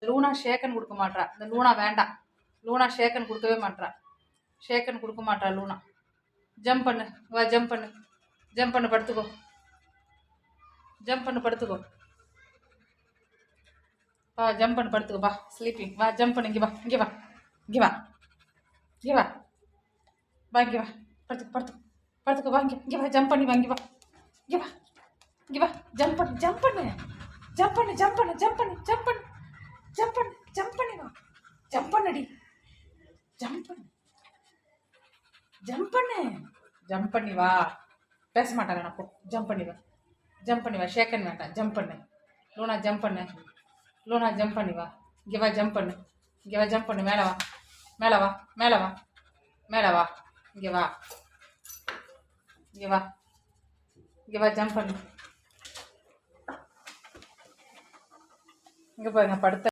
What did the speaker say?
Luna shake hand கொடுக்க மாட்றா. இந்த லூனா வேண்டாம். லூனா ஷேக்கன் கொடுக்கவே மாட்றா. ஷேக்கன் கொடுக்க மாட்றா லூனா. ஜம்ப் பண்ணு, வா ஜம்ப் பண்ணு, ஜம்ப் பண்ணு, படுத்துக்கோ, ஜம்ப் பண்ணு, படுத்துக்கோ, வா ஜம்ப் பண்ணு, படுத்துக்கோ, வா ஸ்லீப்பிங், வா ஜம்ப் பண்ணு, இங்கே வா, இங்கே வா, இங்கே வா, இங்கே வா, வா இங்கே வா, படுத்துக்கோ, படுத்துக்கோ, படுத்துக்கோ, வா இங்கே வா, ஜம்ப் பண்ணி வா, இங்கே வா, இங்கே வா, இங்கே வா, ஜம்ப் பண்ணு, ஜம்ப் பண்ணு, ஜம்ப் பண்ணு, ஜம்ப் பண்ணு, ஜம்ப் பண்ணு, ஜம்ப் பண்ணு, ஜம்ப் பண்ணு, ஜம்ப் பண்ணி வா, ஜம்ப் பண்ணுடி, ஜம்ப் பண்ணு, ஜம்ப் பண்ணு, ஜம்ப் பண்ணி வா. பேச மாட்டாங்க நான் போ. ஜம்ப் பண்ணி வா, ஜம்ப் பண்ணி வா, ஷேக்கன் வேண்டாம், ஜம்ப் பண்ணு லூனா, ஜம்ப் பண்ணு லூனா, ஜம்ப் பண்ணி வா, இங்கே வா, ஜம்ப் பண்ணு, இங்கே வா, ஜம்ப் பண்ணு, மேலே வா, மேலே வா, மேலே வா, மேலே வா, இங்கே வா, இங்கே வா, இங்கே வா, ஜம்ப் பண்ணு, இங்கே பாருங்க படுத்த